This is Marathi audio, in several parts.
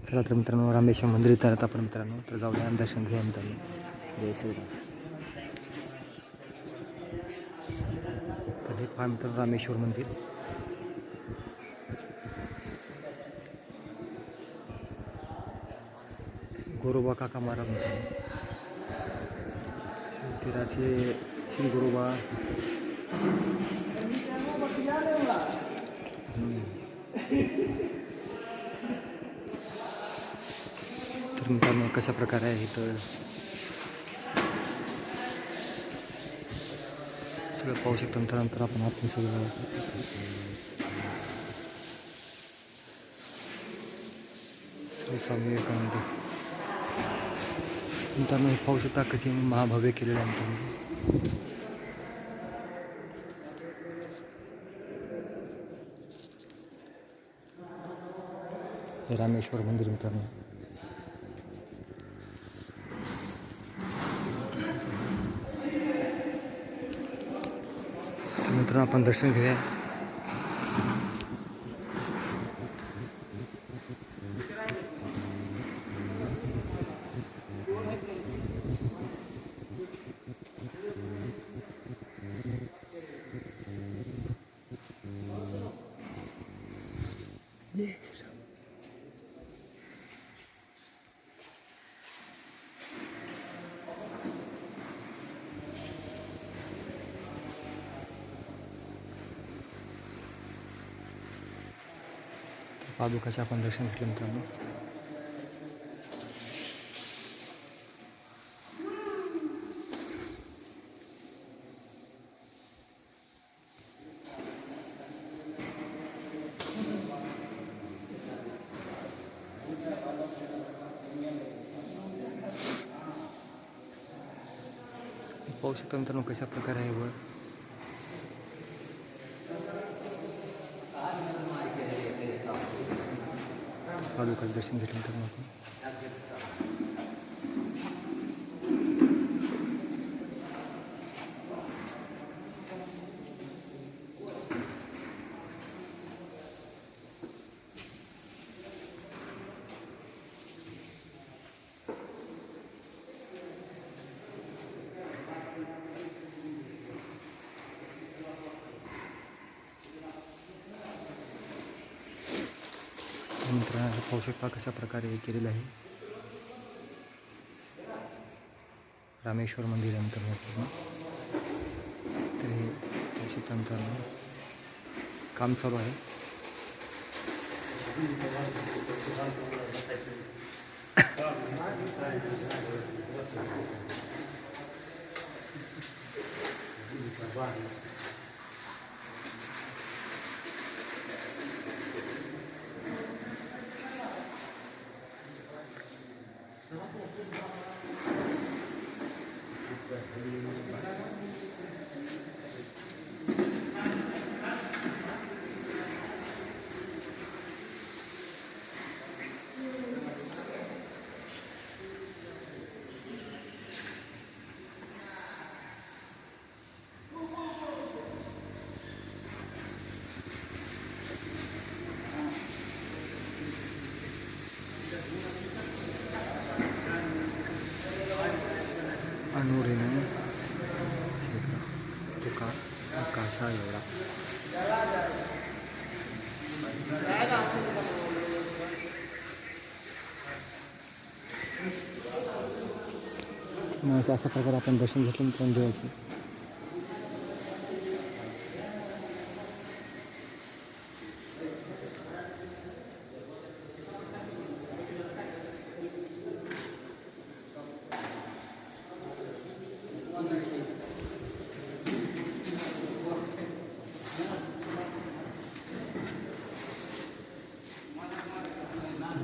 चला तर मित्रांनो, रामेश्वर मंदिर इथं आपण मित्रांनो तर जाऊया दर्शन घेऊया मित्रांनो. जय श्रीराम. तर हे पहा मित्रांनो रामेश्वर मंदिर. गोरोबा काका महाराज मित्रांनो, मंदिराचे श्री गोरोबा तर मित्रांनो कशा प्रकारे आहे तर सगळं पाहू शकतो. नंतर आपण आपण सगळं श्री स्वामी विवेकानंद मित्रांनो हे पाहू शकता कधी महाभव्य केलेलं आहे मित्रांनो. हे रामेश्वर मंदिर मित्रांनो. मित्रांनो आपण दर्शन घेऊया. पादुकाचे आपण दर्शन घेतलं मित्रांनो. पाहू शकता मित्रांनो कशा प्रकारे आहे वर. पादुकाचं दर्शन घेतलं मित्रांनो आपण. मित्रांनो पाहू शकता कशा प्रकारे हे केलेलं आहे. रामेश्वर मंदिर आहे मित्रांनो. तर हे मित्रांनो काम चालू आहे. अनुरेनं तुका आकाशा एवढा. अशा प्रकारे आपण दर्शन घेतलं मित्रांनो देवाचे.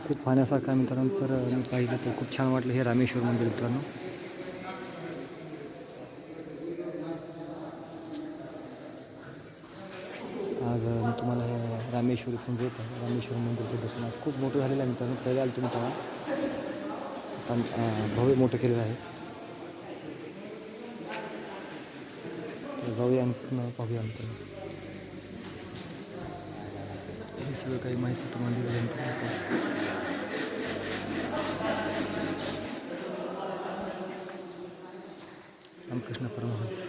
खूप पाहण्यासारखं मित्रांनो. तर मी पाहिलं तर खूप छान वाटलं हे रामेश्वर मंदिर मित्रांनो. आज मी तुम्हाला हे रामेश्वर इथून देत आहे. रामेश्वर मंदिरचं दर्शन आज खूप मोठं झालेलं आहे मित्रांनो. पहिले आलं तुम्ही तेव्हा आता भव्य मोठं केलेलं आहे. जाऊया आणि पाहूया मित्रांनो. हे सगळं काही माहिती तुम्हाला दिलं. रामकृष्ण परमहंस.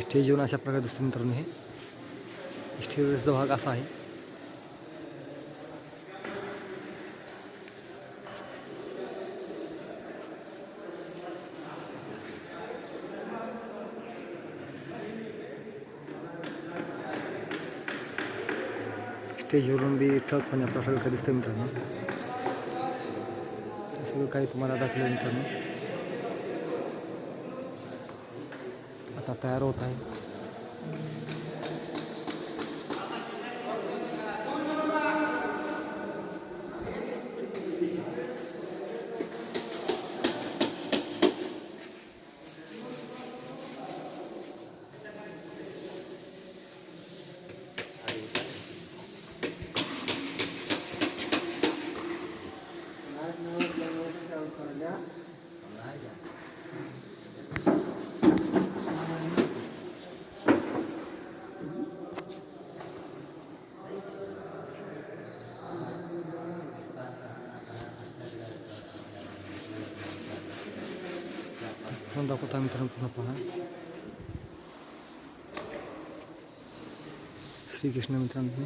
स्टेजवर अशा प्रकारे दिसतो मित्रांनो. हे स्टेजवरचा भाग असा आहे. स्टेजवरून बी ठळकपणे आपल्या सगळं दिसतं मित्रांनो. सगळं काही तुम्हाला दाखवलं मित्रांनो. आता तयार होत आहे. दाखवता मित्रांनो पुन्हा पहा. श्रीकृष्ण मित्रांनो.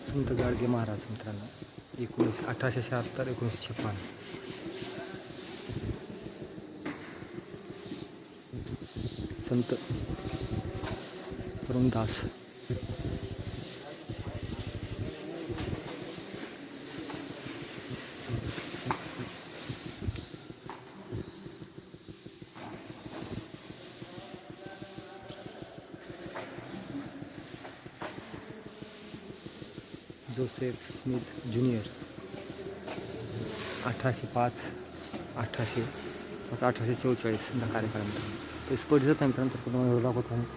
संत गाडगे महाराज मित्रांनो. 1876 1956. संत तरुणदास. Joseph Smith junior. 1805 1844 कार्यकाळ मित्रांनो. तो स्पॉट दिसत नाही मित्रांनो. तर तुम्हाला दाखवतो आम्ही.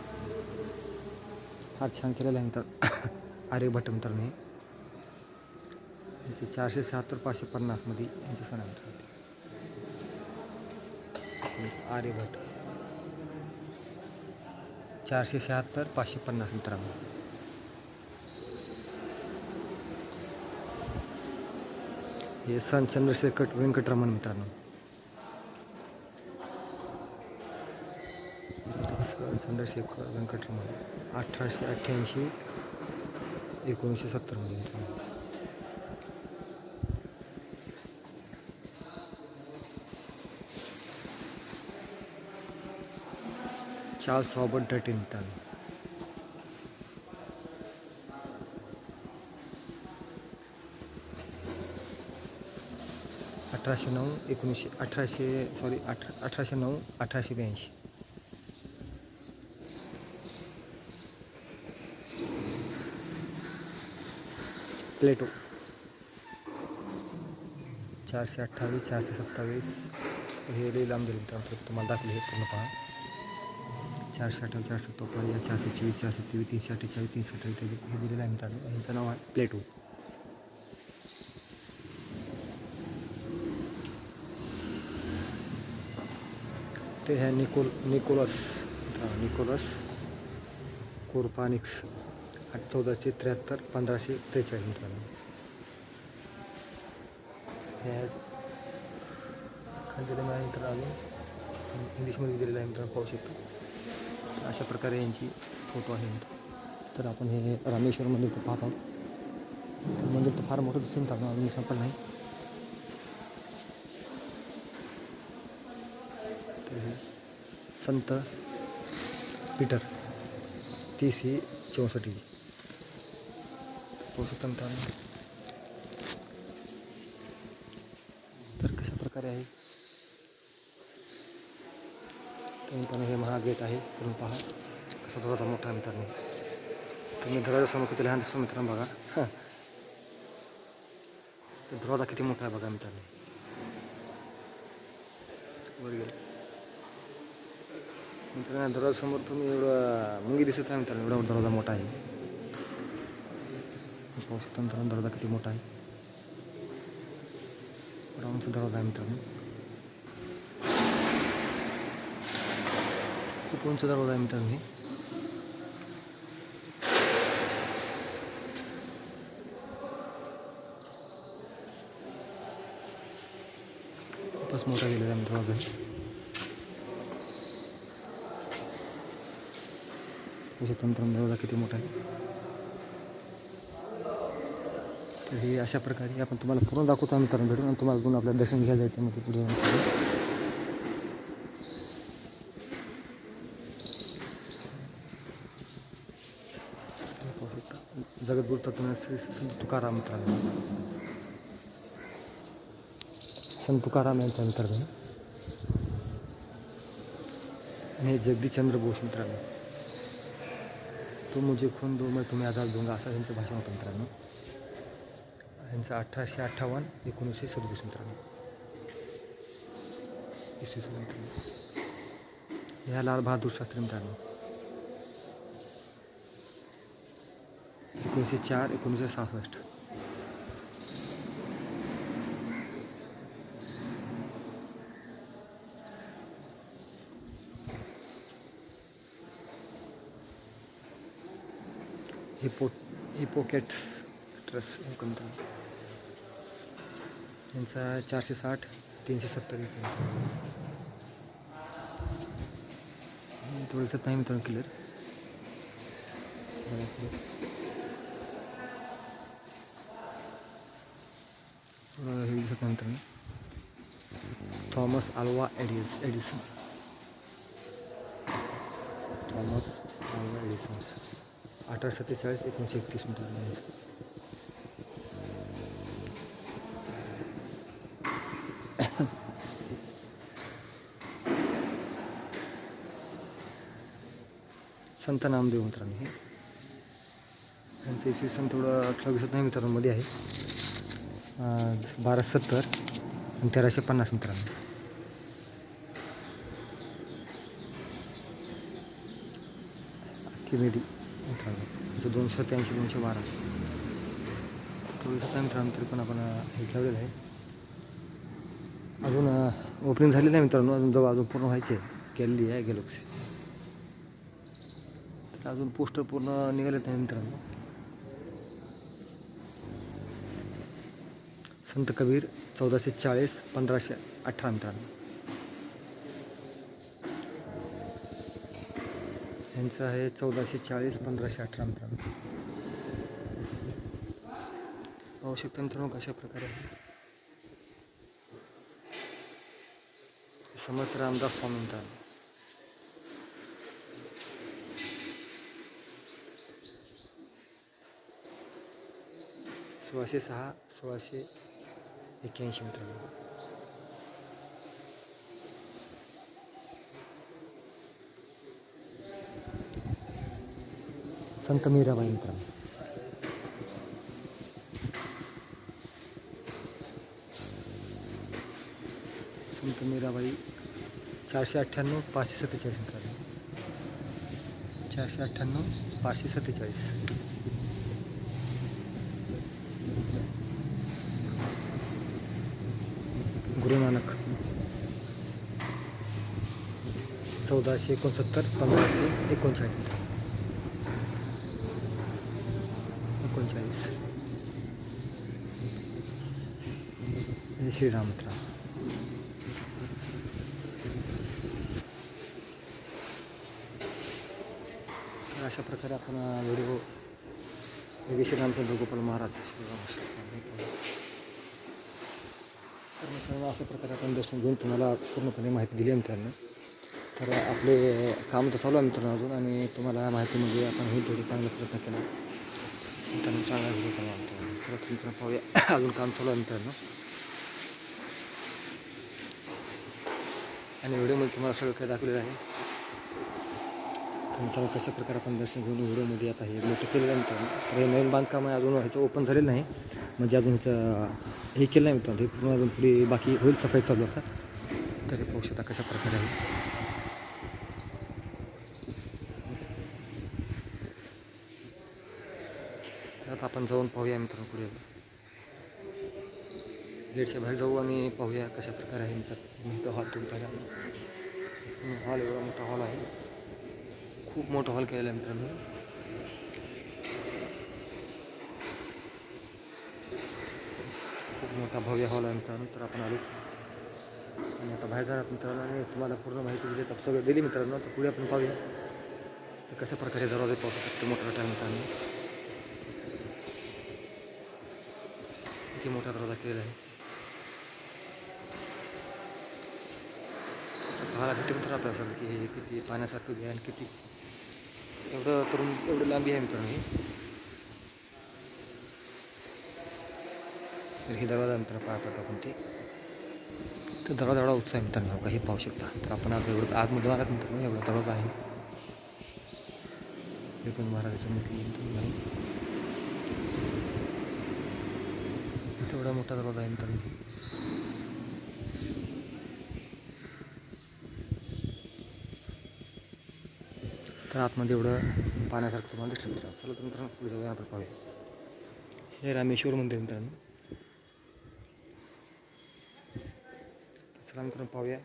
फार छान केलेला आहे मित्रांनो. आर्यभट्ट मित्रांनो. हे यांचे 476 550 मध्ये यांचे सण आहे मित्रांनो. आर्यभट्ट 476 550 मित्रांनो. हे सन चंद्रशेखर व्यंकटरमण मित्रांनो. चंद्रशेखर व्यंकटरमण 1888 1970 मध्ये मित्रांनो. चार्ल्स रॉबर्ट डर्टी मित्रांनो. 1809 प्लेटो 428 427. हे लई लांब गेले मित्रांनो. तुम्हाला दाखले हे पूर्ण पहा. 428 457 424 423 348 348 हे दिलेलं आहे मित्रांनो. ह्याचं नाव आहे प्लेटो. ते है निकोलस कोरपानिक्स 1473 1543 मित्रांनो. हे खाली दिलेलं आहे मित्रांनो. अजून इंग्लिशमध्ये दिलेलं आहे मित्रांनो. पाहू शकतो. तर अशा प्रकारे यांची फोटो आहे. तर आपण हे रामेश्वर मंदिर तर पाहत आहोत. तर मंदिर तर फार मोठं दिसून मित्रांनो, अजून संपलं नाही. तर हे संत पीटर 30/64 पाहू शकता मित्रांनो. तर कशा प्रकारे आहे तर मित्रांनो, हे महागेट आहे. करून पहा कसा दरवाजा मोठा आहे मित्रांनो. तुम्ही दरवाजा समोर किती लहान दिसतो मित्रांनो बघा. तर दरवाजा किती मोठा आहे बघा मित्रांनो. वर गेलो मित्रांनो, दरवाजासमोर तुम्ही एवढं मुंगी दिसत आहे मित्रांनो, एवढा दरवाजा मोठा आहे. पाहू शकता मित्रांनो, दरवाजा किती मोठा आहे. एवढा उंच दरवाजा आहे मित्रांनो. खूप उंच दरवाजा आहे मित्रांनो. हे खूपच मोठा गेलेला आहे दरवाजा. मित्रांनो, दरवाजा किती मोठा आहे. तर हे अशा प्रकारे आपण तुम्हाला पूर्ण दाखवतो मित्रांनो भेटून, आणि तुम्हाला अजून आपल्याला दर्शन घ्यायला जायचं म्हणजे पुढे. जगद्गुरु तत्वज्ञान श्री संत तुकाराम मित्रांनो, संत तुकाराम यांचा मित्रांनो. आणि जगदीशचंद्र बोस मित्रांनो, तो मुझे खून दो मैं तुम्हें आझाद दूंगा, असं यांचं भाषण होतं मित्रांनो. यांचं 1858 1937 मित्रांनो, इसवी सन मित्रांनो. ह्या लाल बहादूर शास्त्री मित्रांनो, 1904 1966. हिपोकेट्स मित्रांनो, यांचा 460 370 थोडंसं नाही मित्रांनो क्लिअर. हे दिसत नाही मित्रांनो. Thomas Alva Edison. Thomas Alva Edison 1847 1931 मित्रांनो. संत नामदेव मित्रांनो, हे यांचं इसवी सन थोडं 18 दिसत नाही मित्रांनो, मध्ये आहे 1270 आणि 1350 मित्रांनो. अख्खी मेदी मित्रांनो, याचं 283 212 थोडं दिसत नाही मित्रांनो, तरी पण आपण हे ठेवलेलं आहे. अजून ओपनिंग झाली नाही मित्रांनो, अजून पूर्ण व्हायचे. केलेली आहे गॅलेक्सी. तर अजून पोस्टर पूर्ण निघालेत नाही मित्रांनो. संत कबीर 1440 1518 मित्रांनो, यांचं आहे 1440 1518 मित्रांनो. पाहू शकता मित्रांनो कशा प्रकारे आहे. समर्थ रामदास स्वामी मित्रांनो, 1606 1681 मित्रांनो. संत मीराबाई मित्रांनो, संत मीराबाई 498 547 मित्रांनो, 498 547. गुरु नानक 1469 1539 39. श्रीराम मित्रांनो. अशा प्रकारे आपण व्हिडिओ योगेश्वर रामचंद्र गोपाल महाराज तर मित्रांनो अशा प्रकारे आपण दर्शन घेऊन तुम्हाला पूर्णपणे माहिती दिली आहे मित्रांनो. तर आपले काम तर चालू आहे मित्रांनो अजून, आणि तुम्हाला माहितीमध्ये आपण होईल थोडी चांगला प्रयत्न केला मित्रांनो, चांगला व्हिडिओ केला मित्रांनो. चला मित्रांनो पाहूया, अजून काम चालू आहे मित्रांनो. आणि व्हिडिओमध्ये तुम्हाला सगळं काही दाखवलेलं आहे. तर मित्रांनो कशा प्रकारे आपण दर्शन घेऊन व्हिडिओमध्ये आता हे मोठं केलेलं आहे मित्रांनो. तर हे नवीन बांधकाम आहे, अजून ह्याचं ओपन झालेलं नाही, म्हणजे अजून ह्याचं हे केलं नाही मित्रांनो. हे पूर्ण अजून पुढे बाकी होईल, सफाई चालू आहे. तर हे पाहू शकता कशा प्रकारे आहे. तर आपण जाऊन पाहूया मित्रांनो पुढे, गेटच्या बाहेर जाऊ आणि पाहूया कशा प्रकारे आहे मित्रांनो. मोठा हॉल तुमचा हॉल, एवढा मोठा हॉल आहे, खूप मोठा हॉल केलेला आहे मित्रांनो. खूप मोठा भव्य हॉल आहे मित्रांनो. तर आपण आलो आणि आता बाहेर जाणार मित्रांनो, आणि तुम्हाला पूर्ण माहिती दिली, तर सगळं दिली मित्रांनो. तर पुढे आपण पाहूया तर कशा प्रकारे दरवाजे पाहू शकतो. मोठा टाईम मित्रांनो, किती मोठा दरवाजा केलेला आहे. तुम्हाला भेटून तर राहत असेल की हे किती पाहण्यासारखं आहे, आणि किती एवढं लांबी आहे मित्रांनो. ही दरवाजा मित्रांनो पाहतात आपण ते, तर दरवाजा एवढा उंच आहे मित्रांनो, काही पाहू शकता. तर आपण आता एवढं आतमध्ये आलात मित्रांनो, एवढा दरवाजा आहे. एकूण महाराजाचं म्हटलं आहे, तेवढा मोठा दरवाजा आहे मित्रांनो. तर आतमध्ये एवढं पाहण्यासारखं तुम्हाला दिसलं मित्रांनो. चला तर मित्रांनो पुढे जाऊया, आपण पाहूया. हे रामेश्वर मंदिर मित्रांनो. चला मित्रांनो पाहूया.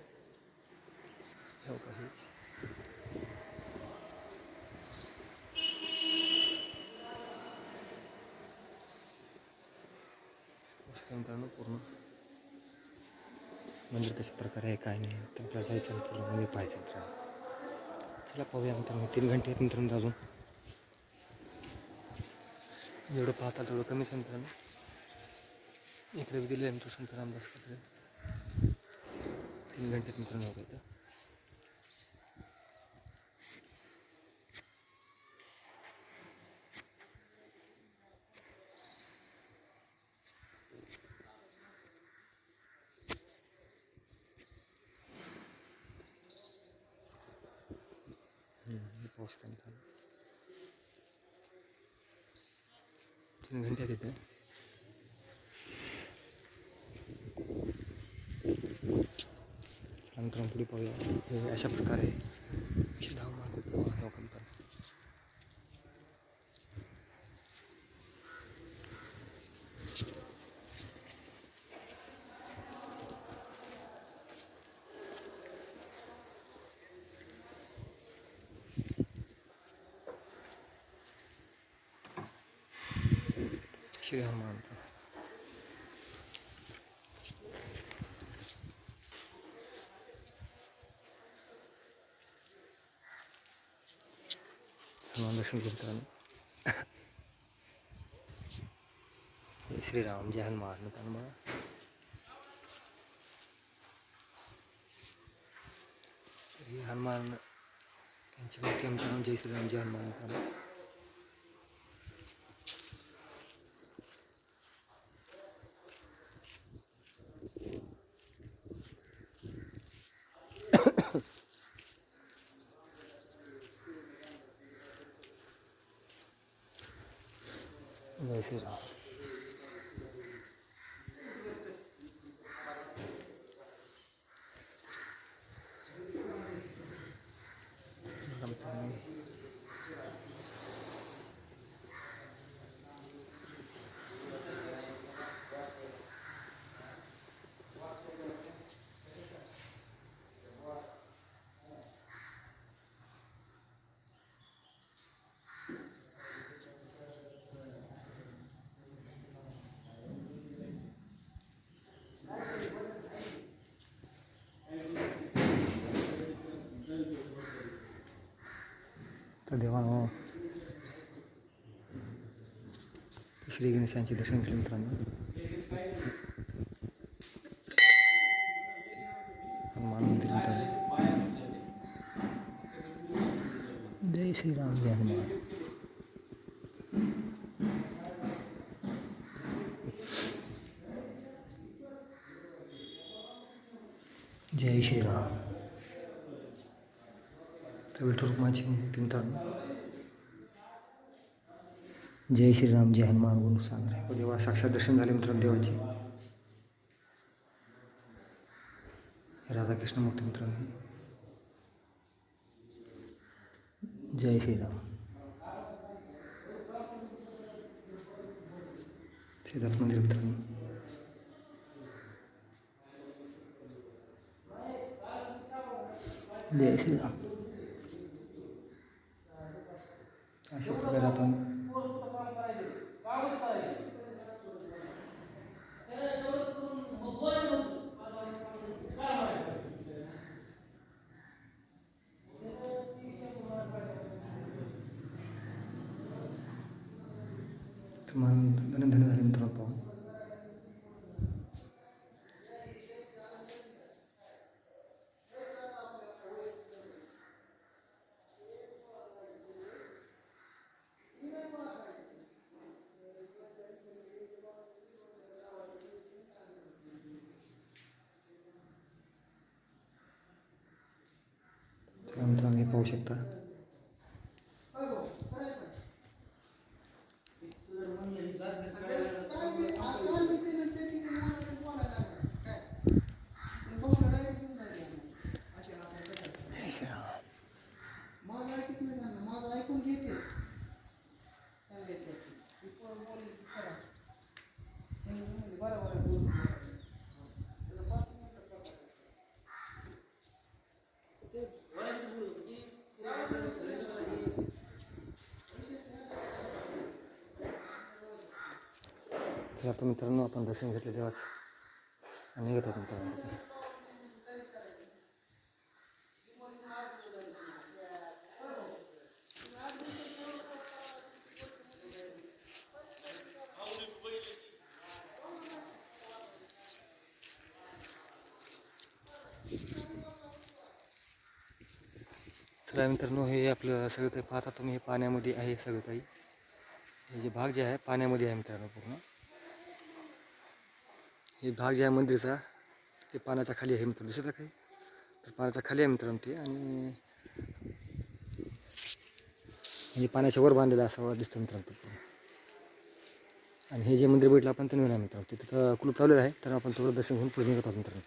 हो का, हे मित्रांनो पूर्ण मंदिर कशा प्रकारे आहे काय नाही, तर आपल्याला जायचं पूर्ण मंदिर पाहायचं मित्रांनो. चला पाहूया मित्रांनो. 3 घंटे आहेत मित्रांनो अजून. जेवढं पाहता तेवढं कमीच आहे मित्रांनो. इकडे बी दिले आहे मित्र संत रामदास कडे. 3 घंटे मित्रांनो होतं. पाऊस मित्रांनो 3 घंटे तिथे. मित्रांनो पुढे पाहूया. हे अशा प्रकारे धाव मार्ग श्री हनुमान. हनुमान दर्शन घेताना श्रीराम जय हनुमान मित्रांनो. हनुमान यांची भक्ती मित्रांनो. जय श्रीराम जय हनुमान मित्रांनो. जय श्रीराम. तर देवानो श्री गणेशांचे दर्शन घेतले मित्रांनो. हनुमान मंदिर मित्रांनो. जय श्रीराम जय हनुमान. जय श्रीराम. तर विठ्ठल रुक्माची मूर्ती मित्रांनो. जय श्रीराम जय हनुमान बोलून सांग देवा. साक्षात दर्शन झाले मित्रांनो देवाचे. राधाकृष्ण मूर्ती मित्रांनो. जय श्रीराम. सिद्धार्थ मंदिर मित्रांनो. जय श्रीराम. अशा प्रकारे आपण धन्य झाले मित्रांनो पाहून. मित्रांनो हे पाहू शकता. तर आता मित्रांनो आपण दर्शन घेतले देवाचं आणि निघत आहोत मित्रांनो. चला मित्रांनो हे आपलं सगळं काही पाहता तुम्ही. हे पाण्यामध्ये आहे सगळं काही. हे जे भाग जे आहे पाण्यामध्ये आहे मित्रांनो पूर्ण. हे भाग जे आहे मंदिराचा ते पाण्याच्या खाली आहे मित्रांनो. दिसत काही तर पाण्याच्या खाली आहे मित्रांनो ते. आणि म्हणजे पाण्याच्या वर बांधलेलं असं दिसतं मित्रांनो पूर्ण. आणि हे जे मंदिर भेटलं आपण ते नाही मित्रांनो. तिथं कुलूप लावलेलं आहे. तर आपण थोडं दर्शन घेऊन पुढे निघत आहोत मित्रांनो.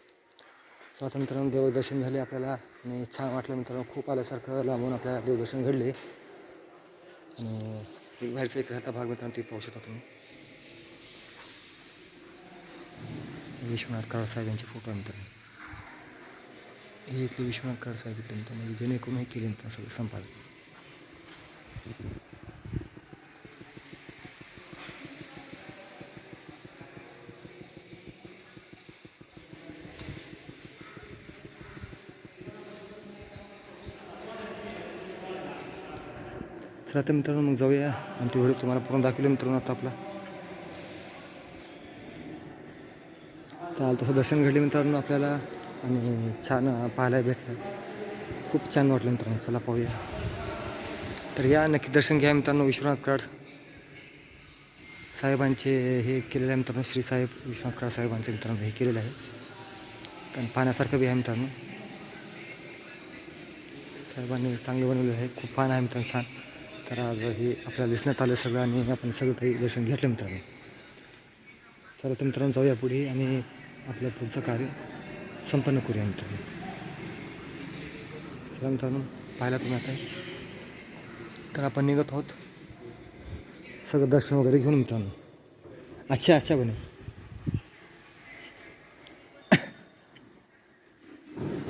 तर आता मित्रांनो देवदर्शन झाले आपल्याला आणि छान वाटलं मित्रांनो. खूप आल्यासारखं लांबून आपल्याला देवदर्शन घडले. आणि एक बाहेरचा एक राहता भाग मित्रांनो ते पाहू शकता तुम्ही. विश्वनाथ कराड साहेब यांचे फोटो आहे मित्रांनो. हे इथले विश्वनाथ कराड साहेब इथले मित्रांनो. म्हणजे जेणेकरून हे केले मित्रांनो सगळं संपादन. तर आता मित्रांनो मग जाऊया आणि ते व्हिडिओ तुम्हाला पूर्ण दाखवलं मित्रांनो आता आपला. तर तसं दर्शन घडले मित्रांनो आपल्याला आणि छान पाहायला भेटलं. खूप छान वाटलं मित्रांनो. चला पाहूया. तर या नक्की दर्शन घ्या मित्रांनो. विश्वनाथ कराड साहेबांचे हे केलेलं आहे मित्रांनो. श्री साहेब विश्वनाथ कराड साहेबांचे मित्रांनो हे केलेलं आहे. कारण पाहण्यासारखं बी आहे मित्रांनो. साहेबांनी चांगले बनवले आहे. खूप पान आहे मित्रांनो छान. तर आज हे आपल्याला दिसण्यात आलं सगळं आणि आपण सगळं काही दर्शन घेतलं मित्रांनो. तर आता मित्रांनो जाऊया पुढे आणि आपलं पुढचं कार्य संपन्न करूया मित्रांनो. चला मित्रांनो पाहायला तुम्ही आता. तर आपण निघत आहोत सगळं दर्शन वगैरे घेऊन मित्रांनो. अच्छा बने.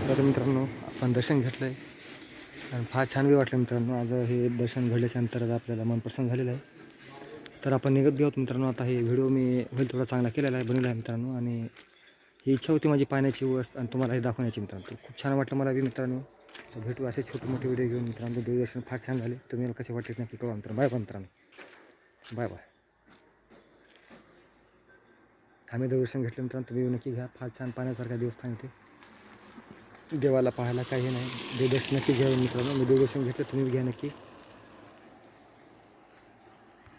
तर मित्रांनो आपण दर्शन घेतलं आहे आणि फार छान बी वाटलं मित्रांनो. आज हे दर्शन घडल्याच्या नंतर आपल्याला मन प्रसन्न झालेलं आहे. तर आपण निघत बी आहोत मित्रांनो. आता हे व्हिडिओ मी होईल थोडा चांगला केलेला आहे बनवला आहे मित्रांनो. आणि ही इच्छा होती माझी पाहण्याची आणि तुम्हाला हे दाखवण्याची मित्रांनो. खूप छान वाटलं मला बी मित्रांनो. तर भेटू असे छोटे मोठे व्हिडिओ घेऊन मित्रांनो. देवदर्शन फार छान झाले. तुम्ही कसे वाटते नक्की कळवा मित्रांनो. बाय बाय मित्रांनो. Bye bye. आम्ही देवदर्शन घेतलं मित्रांनो, तुम्ही नक्की घ्या. फार छान पाहण्यासारखा देवस्थान इथे. देवाला पाहायला काही नाही. देवदर्शन नक्की घ्या मित्रांनो. मी देवदर्शन घेतलं, तुम्ही घ्या नक्की.